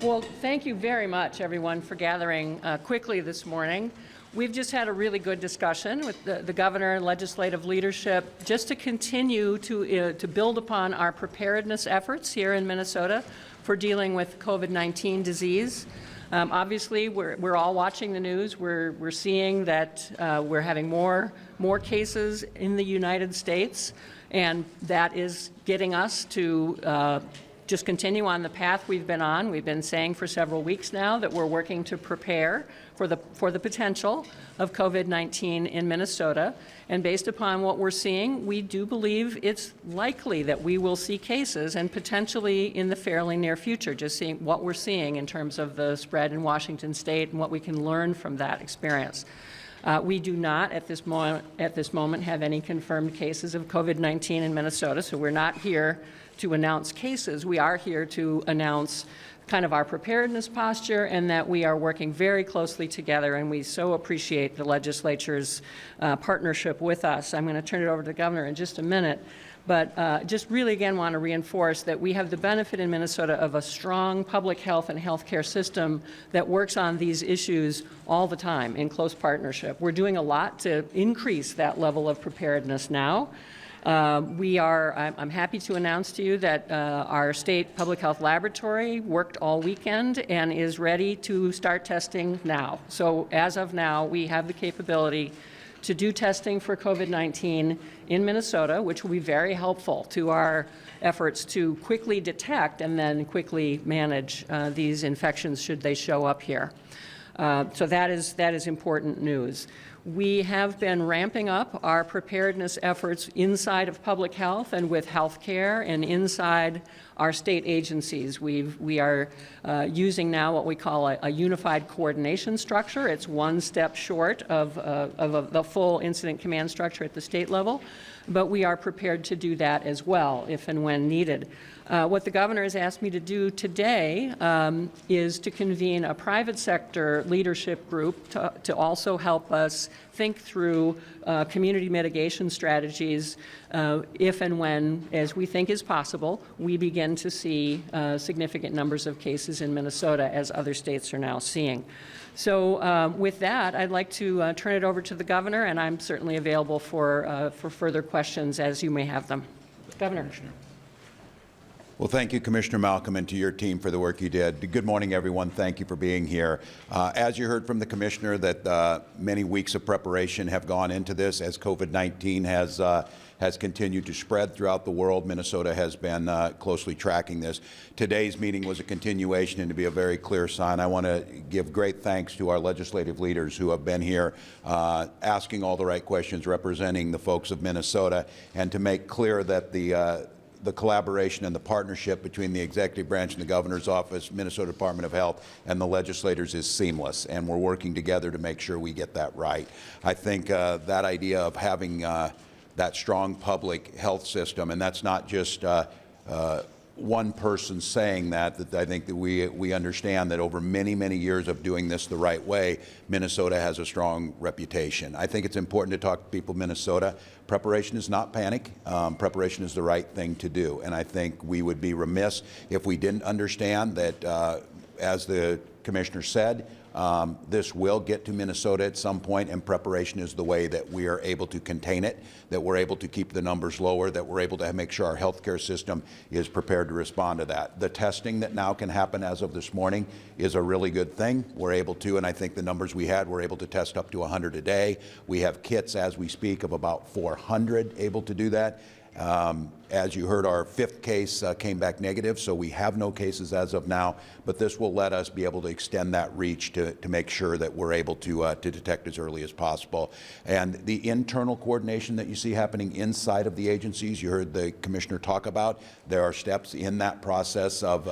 Well, thank you very much, everyone, for gathering quickly this morning. We've just had a really good discussion with the governor and legislative leadership just to continue to build upon our preparedness efforts here in Minnesota for dealing with COVID-19 disease. Obviously, we're all watching the news. We're seeing that we're having more cases in the United States, and that is getting us to just continue on the path we've been on. We've been saying for several weeks now that we're working to prepare for the potential of COVID-19 in Minnesota. And based upon what we're seeing, we do believe it's likely that we will see cases, and potentially in the fairly near future, just seeing what we're seeing in terms of the spread in Washington State and what we can learn from that experience. We do not at this moment have any confirmed cases of COVID-19 in Minnesota, so we're not here to announce cases. We are here to announce kind of our preparedness posture, and that we are working very closely together, and we so appreciate the legislature's partnership with us. I'm going to turn it over to the governor in just a minute, but just really again want to reinforce that we have the benefit in Minnesota of a strong public health and healthcare system that works on these issues all the time in close partnership. We're doing a lot to increase that level of preparedness now. I'm happy to announce to you that our state public health laboratory worked all weekend and is ready to start testing now. So as of now, we have the capability to do testing for COVID-19 in Minnesota, which will be very helpful to our efforts to quickly detect and then quickly manage these infections should they show up here. So that is important news. We have been ramping up our preparedness efforts inside of public health and with healthcare and inside our state agencies. We are using now what we call a unified coordination structure. It's one step short of the full incident command structure at the state level, but we are prepared to do that as well if and when needed. What the governor has asked me to do today is to convene a private sector leadership group to also help us think through community mitigation strategies if and when, as we think is possible, we begin to see significant numbers of cases in Minnesota as other states are now seeing. So with that, I'd like to turn it over to the governor, and I'm certainly available for further questions as you may have them. Governor. Well, thank you, Commissioner Malcolm, and to your team for the work you did. Good morning, everyone. Thank you for being here. As you heard from the Commissioner, that many weeks of preparation have gone into this as COVID-19 has continued to spread throughout the world. Minnesota has been closely tracking this. Today's meeting was a continuation, and to be a very clear sign, I want to give great thanks to our legislative leaders who have been here asking all the right questions, representing the folks of Minnesota, and to make clear that the collaboration and the partnership between the executive branch and the governor's office, Minnesota Department of Health, and the legislators is seamless, and we're working together to make sure we get that right. I think that idea of having that strong public health system, and that's not just one person saying that I think that we understand that over many, many years of doing this the right way, Minnesota has a strong reputation. I think it's important to talk to people in Minnesota. Preparation is not panic. Preparation is the right thing to do. And I think we would be remiss if we didn't understand that, as the Commissioner said, this will get to Minnesota at some point, and preparation is the way that we are able to contain it, that we're able to keep the numbers lower, that we're able to make sure our healthcare system is prepared to respond to that. The testing that now can happen as of this morning is a really good thing. We're able to, and I think the numbers we had, we're able to test up to 100 a day. We have kits as we speak of about 400 able to do that. As you heard, our 5th case came back negative, so we have no cases as of now, but this will let us be able to extend that reach to make sure that we're able to detect as early as possible. And the internal coordination that you see happening inside of the agencies, you heard the Commissioner talk about, there are steps in that process of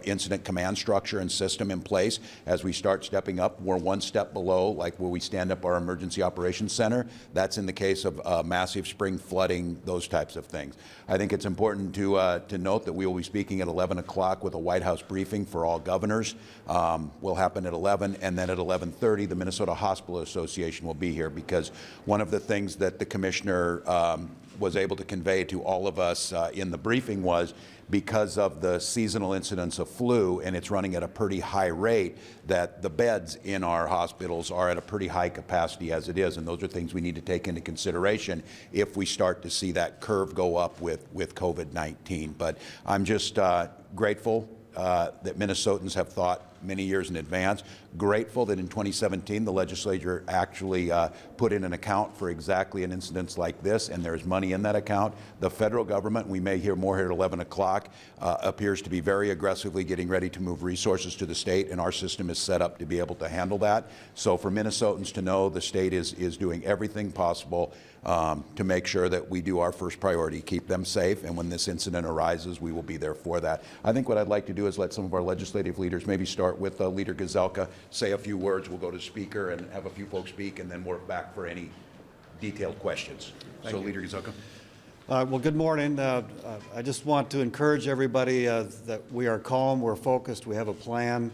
incident command structure and system in place. As we start stepping up, we're one step below, like where we stand up our emergency operations center. That's in the case of massive spring flooding, those types of things. I think it's important to note that we will be speaking at 11 o'clock with a White House briefing for all governors. Will happen at 11, and then at 11:30, the Minnesota Hospital Association will be here, because one of the things that the Commissioner was able to convey to all of us in the briefing was because of the seasonal incidence of flu, and it's running at a pretty high rate, that the beds in our hospitals are at a pretty high capacity as it is, and those are things we need to take into consideration if we start to see that curve go up with COVID-19. But I'm just grateful that Minnesotans have thought many years in advance. Grateful that in 2017 the legislature actually put in an account for exactly an incident like this, and there's money in that account. The federal government, we may hear more here at 11 o'clock, appears to be very aggressively getting ready to move resources to the state, and our system is set up to be able to handle that. So for Minnesotans to know the state is doing everything possible to make sure that we do our first priority, keep them safe, and when this incident arises, we will be there for that. I think what I'd like to do is let some of our legislative leaders maybe start with Leader Gazelka, say a few words, we'll go to Speaker and have a few folks speak, and then work back for any detailed questions. So Leader Gazelka. Well, good morning. I just want to encourage everybody that we are calm, we're focused, we have a plan.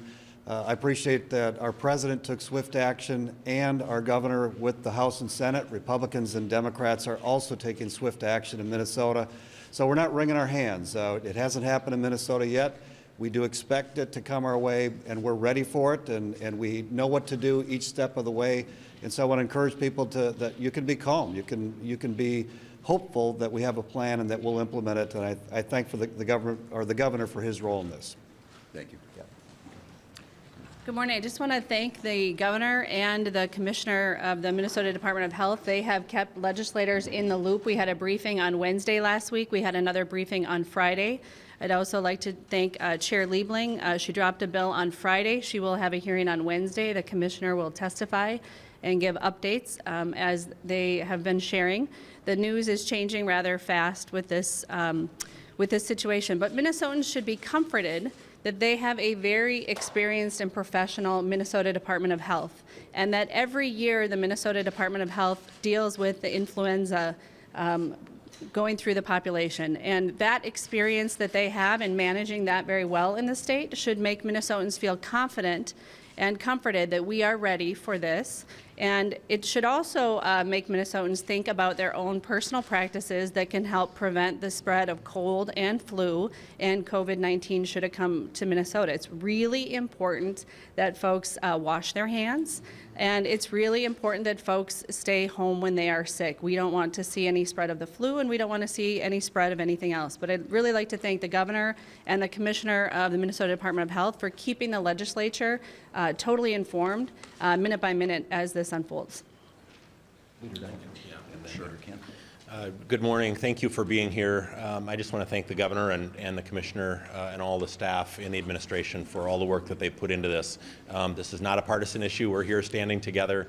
I appreciate that our president took swift action and our governor with the House and Senate. Republicans and Democrats are also taking swift action in Minnesota. So we're not wringing our hands. It hasn't happened in Minnesota yet. We do expect it to come our way, and we're ready for it, and we know what to do each step of the way. And so I want to encourage people that you can be calm. You can be hopeful that we have a plan and that we'll implement it. And I thank for the governor for his role in this. Thank you. Yeah. Good morning. I just want to thank the governor and the commissioner of the Minnesota Department of Health. They have kept legislators in the loop. We had a briefing on Wednesday last week. We had another briefing on Friday. I'd also like to thank Chair Liebling. She dropped a bill on Friday. She will have a hearing on Wednesday. The commissioner will testify and give updates as they have been sharing. The news is changing rather fast with this situation, but Minnesotans should be comforted that they have a very experienced and professional Minnesota Department of Health, and that every year the Minnesota Department of Health deals with the influenza going through the population. And that experience that they have in managing that very well in the state should make Minnesotans feel confident and comforted that we are ready for this. And it should also make Minnesotans think about their own personal practices that can help prevent the spread of cold and flu and COVID-19 should it come to Minnesota. It's really important that folks wash their hands, and it's really important that folks stay home when they are sick. We don't want to see any spread of the flu, and we don't want to see any spread of anything else. But I'd really like to thank the governor and the commissioner of the Minnesota Department of Health for keeping the legislature totally informed minute by minute as this unfolds. Good morning. Thank you for being here. I just want to thank the governor and the commissioner and all the staff in the administration for all the work that they've put into this. This is not a partisan issue. We're here standing together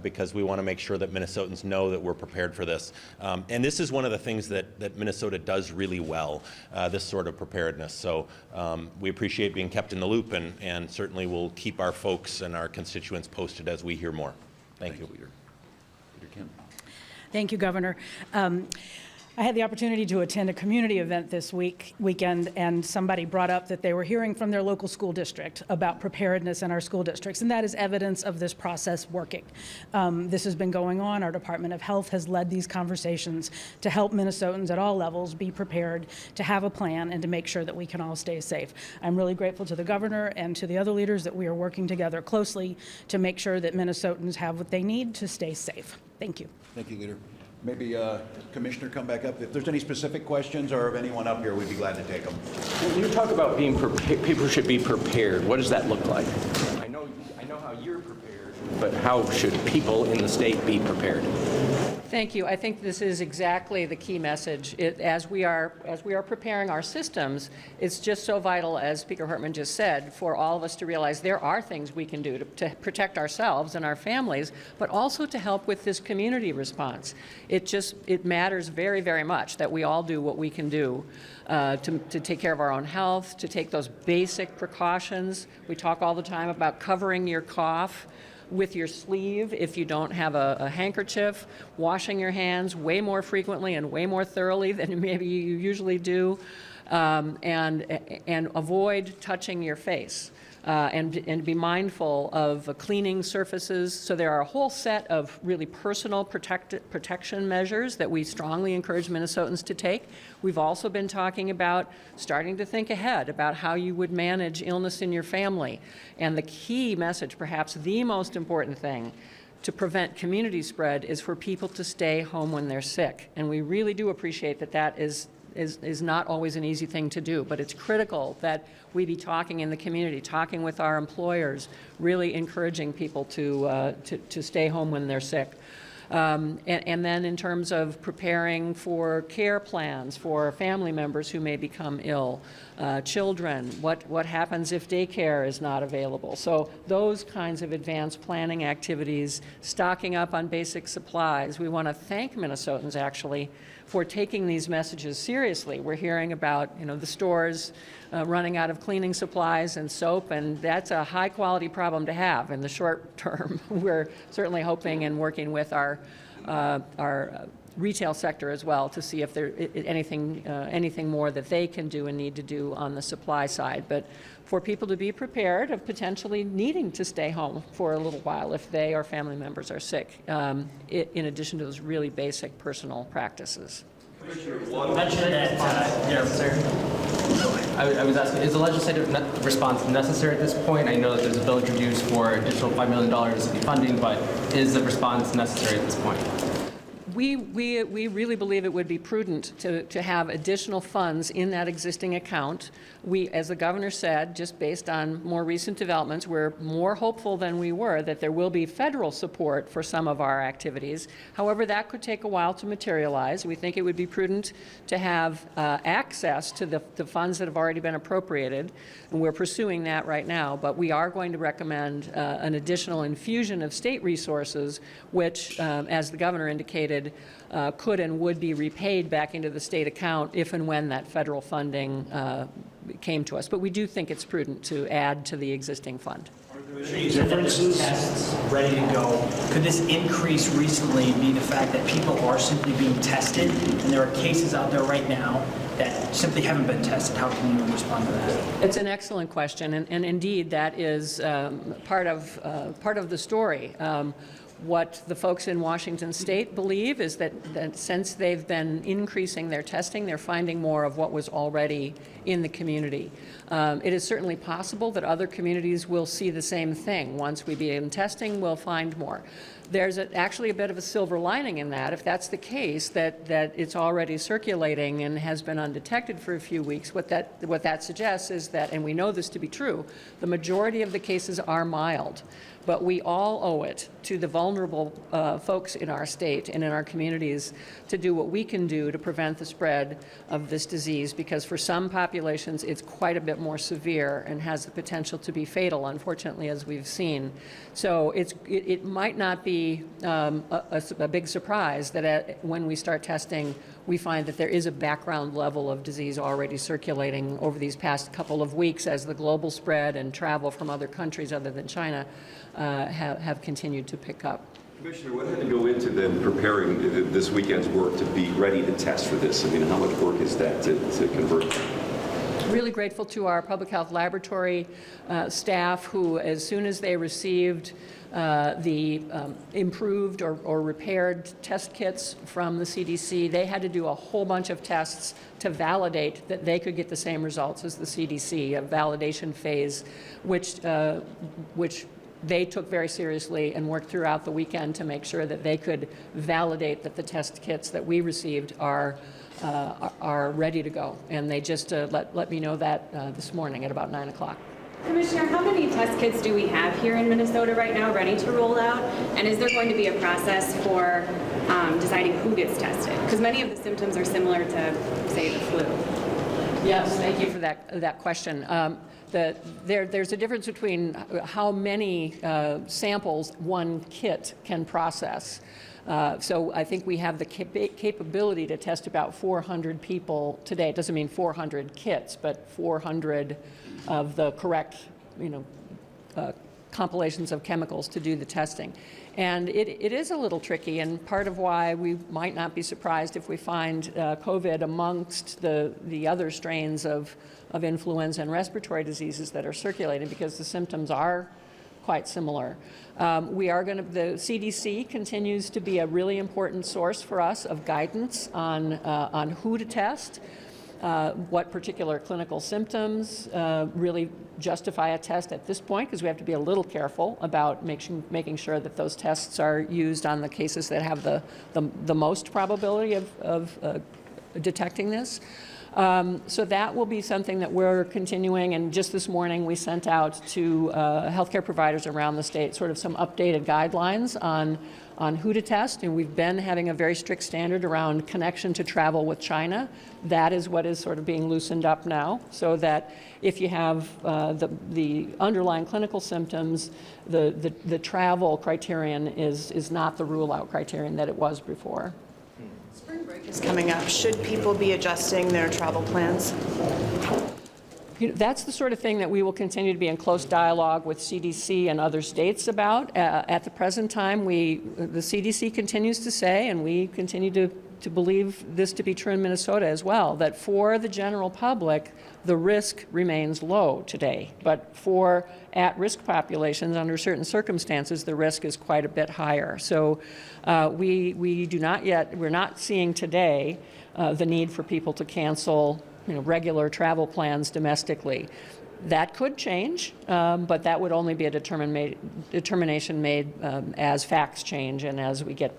because we want to make sure that Minnesotans know that we're prepared for this. And this is one of the things that Minnesota does really well, this sort of preparedness. So we appreciate being kept in the loop, and certainly we'll keep our folks and our constituents posted as we hear more. Thank you. Leader Kim. Thank you, Governor. I had the opportunity to attend a community event this weekend, and somebody brought up that they were hearing from their local school district about preparedness in our school districts, and that is evidence of this process working. This has been going on. Our Department of Health has led these conversations to help Minnesotans at all levels be prepared, to have a plan, and to make sure that we can all stay safe. I'm really grateful to the governor and to the other leaders that we are working together closely to make sure that Minnesotans have what they need to stay safe. Thank you. Thank you, Leader. Maybe Commissioner come back up. If there's any specific questions or if anyone up here, we'd be glad to take them. When you talk about being prepared, people should be prepared. What does that look like? I know how you're prepared, but how should people in the state be prepared? Thank you. I think this is exactly the key message. As we are preparing our systems, it's just so vital, as Speaker Hortman just said, for all of us to realize there are things we can do to protect ourselves and our families, but also to help with this community response. It matters very, very much that we all do what we can do to take care of our own health, to take those basic precautions. We talk all the time about covering your cough with your sleeve if you don't have a handkerchief, washing your hands way more frequently and way more thoroughly than maybe you usually do. and avoid touching your face. And be mindful of cleaning surfaces. So there are a whole set of really personal protection measures that we strongly encourage Minnesotans to take. We've also been talking about starting to think ahead about how you would manage illness in your family. And the key message, perhaps the most important thing, to prevent community spread is for people to stay home when they're sick. And we really do appreciate that that is not always an easy thing to do, but it's critical that we be talking in the community, talking with our employers, really encouraging people to stay home when they're sick. And then in terms of preparing for care plans for family members who may become ill, children, what happens if daycare is not available. So those kinds of advanced planning activities, stocking up on basic supplies. We want to thank Minnesotans actually for taking these messages seriously. We're hearing about, the stores running out of cleaning supplies and soap, and that's a high quality problem to have in the short term. We're certainly hoping and working with our retail sector as well to see if there anything more that they can do and need to do on the supply side. But for people to be prepared of potentially needing to stay home for a little while if they or family members are sick, in addition to those really basic personal practices. Mentioned that, I was asking, is the legislative response necessary at this point? I know that there's a bill introduced for additional $5 million in funding, but is the response necessary at this point? We really believe it would be prudent to have additional funds in that existing account. We, as the governor said, just based on more recent developments, we're more hopeful than we were that there will be federal support for some of our activities. However, that could take a while to materialize. We think it would be prudent to have access to the funds that have already been appropriated, and we're pursuing that right now. But we are going to recommend an additional infusion of state resources, which, as the governor indicated, could and would be repaid back into the state account if and when that federal funding came to us. But we do think it's prudent to add to the existing fund. Differences? Tests ready to go. Could this increase recently be the fact that people are simply being tested, and there are cases out there right now that simply haven't been tested? How can you respond to that? It's an excellent question, and indeed that is part of the story. What the folks in Washington State believe is that since they've been increasing their testing, they're finding more of what was already in the community. It is certainly possible that other communities will see the same thing. Once we begin testing, we'll find more. There's actually a bit of a silver lining in that. If that's the case, that it's already circulating and has been undetected for a few weeks, what that suggests is that, and we know this to be true, the majority of the cases are mild. But we all owe it to the vulnerable folks in our state and in our communities to do what we can do to prevent the spread of this disease, because for some populations it's quite a bit more severe and has the potential to be fatal, unfortunately, as we've seen. So it might not be a big surprise that when we start testing, we find that there is a background level of disease already circulating over these past couple of weeks as the global spread and travel from other countries other than China have continued to pick up. Commissioner, what had to go into them preparing this weekend's work to be ready to test for this? I mean, how much work is that to convert? Really grateful to our public health laboratory staff who, as soon as they received the improved or repaired test kits from the CDC, they had to do a whole bunch of tests to validate that they could get the same results as the CDC, a validation phase, which they took very seriously and worked throughout the weekend to make sure that they could validate that the test kits that we received are ready to go. And they just let me know that this morning at about 9 o'clock. Commissioner, how many test kits do we have here in Minnesota right now ready to roll out? And is there going to be a process for deciding who gets tested? Because many of the symptoms are similar to, say, the flu. Yes, thank you for that question. There's a difference between how many samples one kit can process. So I think we have the capability to test about 400 people today. It doesn't mean 400 kits, but 400 of the correct, compilations of chemicals to do the testing. And it is a little tricky, and part of why we might not be surprised if we find COVID amongst the other strains of influenza and respiratory diseases that are circulating, because the symptoms are quite similar. The CDC continues to be a really important source for us of guidance on who to test, what particular clinical symptoms really justify a test at this point, because we have to be a little careful about making sure that those tests are used on the cases that have the most probability of detecting this. So that will be something that we're continuing, and just this morning we sent out to healthcare providers around the state sort of some updated guidelines on who to test, and we've been having a very strict standard around connection to travel with China. That is what is sort of being loosened up now, so that if you have the underlying clinical symptoms, the travel criterion is not the rule-out criterion that it was before. Spring break is coming up. Should people be adjusting their travel plans? That's the sort of thing that we will continue to be in close dialogue with CDC and other states about. At the present time, the CDC continues to say, and we continue to believe this to be true in Minnesota as well, that for the general public, the risk remains low today. But for at-risk populations, under certain circumstances, the risk is quite a bit higher. So we're not seeing today the need for people to cancel regular travel plans domestically. That could change, but that would only be a determination made as facts change and as we get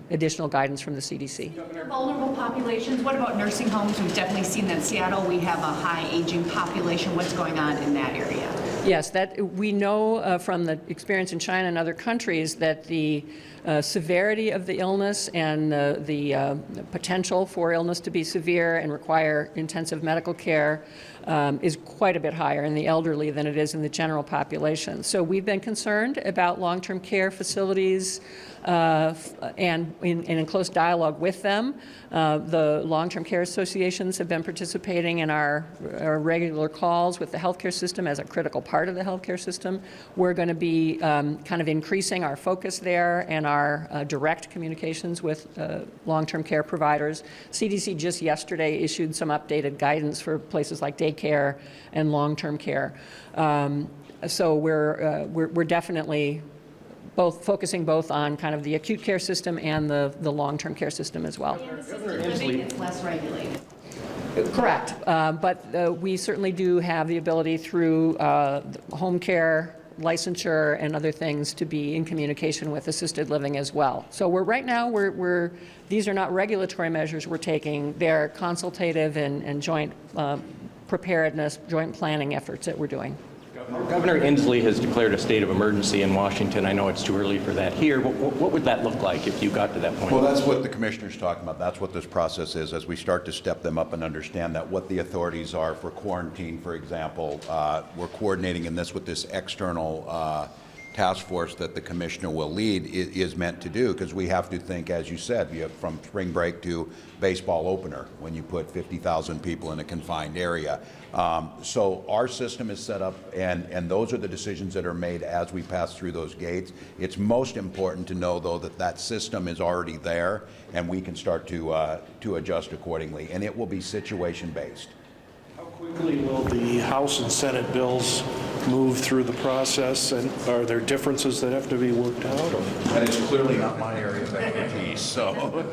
additional guidance from the CDC. Vulnerable populations, what about nursing homes? We've definitely seen that in Seattle. We have a high aging population. What's going on in that area? Yes, that we know from the experience in China and other countries that the severity of the illness and the potential for illness to be severe and require intensive medical care is quite a bit higher in the elderly than it is in the general population. So we've been concerned about long-term care facilities and in close dialogue with them. The long-term care associations have been participating in our regular calls with the healthcare system as a critical part of the healthcare system. We're going to be kind of increasing our focus there and our direct communications with long-term care providers. CDC just yesterday issued some updated guidance for places like daycare and long-term care. So we're definitely focusing both on kind of the acute care system and the long-term care system as well. It's less regulated. Correct, but we certainly do have the ability through home care, licensure, and other things to be in communication with assisted living as well. So right now these are not regulatory measures we're taking; they're consultative and joint preparedness, joint planning efforts that we're doing. Governor Inslee has declared a state of emergency in Washington. I know it's too early for that here, but what would that look like if you got to that point? Well, that's what the commissioner's talking about. That's what this process is, as we start to step them up and understand that what the authorities are for quarantine, for example. We're coordinating in this with this external task force that the commissioner will lead is meant to do, because we have to think, as you said, from spring break to baseball opener when you put 50,000 people in a confined area. So our system is set up, and those are the decisions that are made as we pass through those gates. It's most important to know, though, that system is already there, and we can start to adjust accordingly, and it will be situation-based. How quickly will the House and Senate bills move through the process, and are there differences that have to be worked out? That is clearly not my area of expertise, so.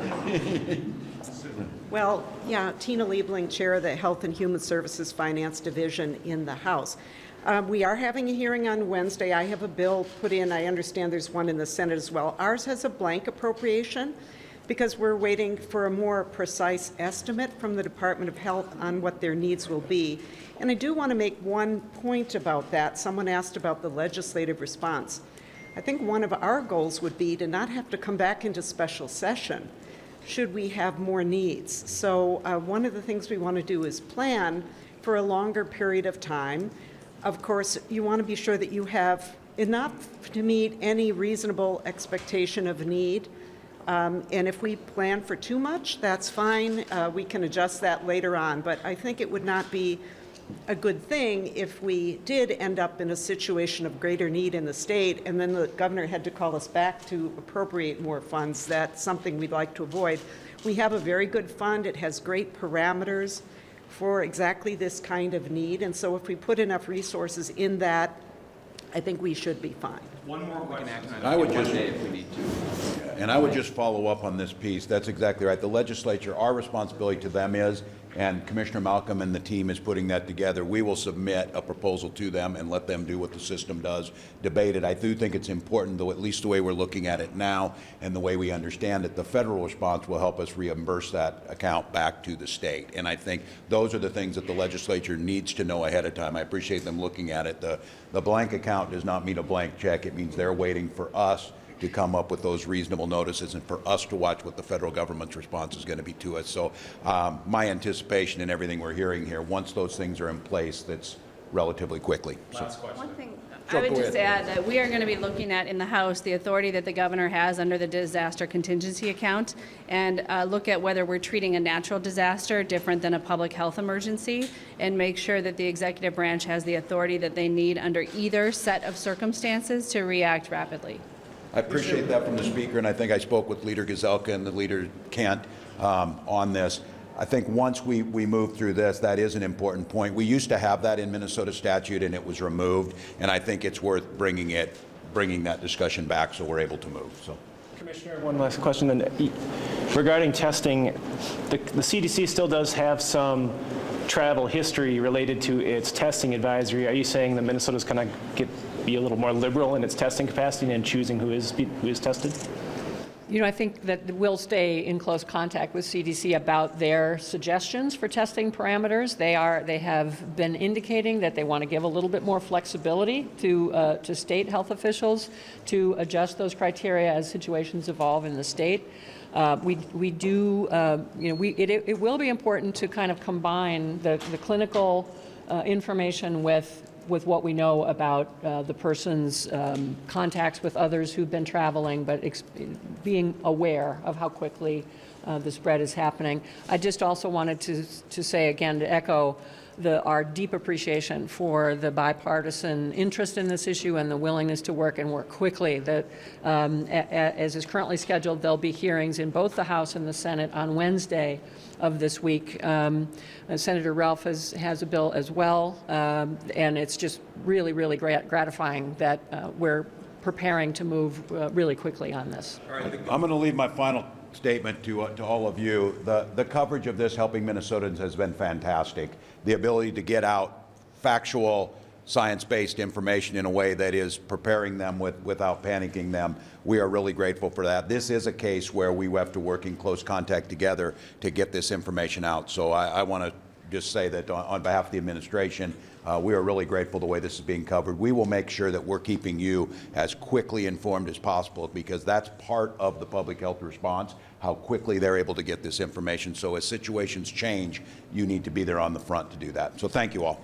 Well, yeah, Tina Liebling, Chair of the Health and Human Services Finance Division in the House. We are having a hearing on Wednesday. I have a bill put in. I understand there's one in the Senate as well. Ours has a blank appropriation because we're waiting for a more precise estimate from the Department of Health on what their needs will be. And I do want to make one point about that. Someone asked about the legislative response. I think one of our goals would be to not have to come back into special session should we have more needs. So one of the things we want to do is plan for a longer period of time. Of course, you want to be sure that you have enough to meet any reasonable expectation of need. And if we plan for too much, that's fine. We can adjust that later on. But I think it would not be a good thing if we did end up in a situation of greater need in the state, and then the governor had to call us back to appropriate more funds. That's something we'd like to avoid. We have a very good fund. It has great parameters for exactly this kind of need, and so if we put enough resources in that, I think we should be fine. One more question. I would just, if we need to. and I would just follow up on this piece. That's exactly right. The legislature, our responsibility to them is, and Commissioner Malcolm and the team is putting that together, we will submit a proposal to them and let them do what the system does, debate it. I do think it's important, though, at least the way we're looking at it now and the way we understand it, the federal response will help us reimburse that account back to the state. And I think those are the things that the legislature needs to know ahead of time. I appreciate them looking at it. The blank account does not mean a blank check. It means they're waiting for us to come up with those reasonable notices and for us to watch what the federal government's response is going to be to us. So my anticipation and everything we're hearing here, once those things are in place, that's relatively quickly. Last question. One thing Sure, I would go just ahead. add that we are going to be looking at in the House the authority that the governor has under the disaster contingency account, and look at whether we're treating a natural disaster different than a public health emergency, and make sure that the executive branch has the authority that they need under either set of circumstances to react rapidly. I appreciate that from the Speaker, and I think I spoke with Leader Gazelka and the Leader Kent on this. I think once we move through this, that is an important point. We used to have that in Minnesota statute, and it was removed, and I think it's worth bringing that discussion back so we're able to move. So. Commissioner, one last question then. Regarding testing, the CDC still does have some travel history related to its testing advisory. Are you saying that Minnesota's going to be a little more liberal in its testing capacity and choosing who is tested? You know, I think that we'll stay in close contact with CDC about their suggestions for testing parameters. They have been indicating that they want to give a little bit more flexibility to state health officials to adjust those criteria as situations evolve in the state. We do, it will be important to kind of combine the clinical information with what we know about the person's contacts with others who've been traveling, but being aware of how quickly the spread is happening. I just also wanted to say again, to echo our deep appreciation for the bipartisan interest in this issue and the willingness to work quickly. That, as is currently scheduled, there'll be hearings in both the House and the Senate on Wednesday of this week. Senator Ralph has a bill as well, and it's just really, really gratifying that we're preparing to move really quickly on this. I'm going to leave my final statement to all of you. The coverage of this helping Minnesotans has been fantastic. The ability to get out factual, science-based information in a way that is preparing them without panicking them. We are really grateful for that. This is a case where we have to work in close contact together to get this information out. So I want to just say that on behalf of the administration, we are really grateful the way this is being covered. We will make sure that we're keeping you as quickly informed as possible, because that's part of the public health response, how quickly they're able to get this information. So as situations change, you need to be there on the front to do that. So thank you all.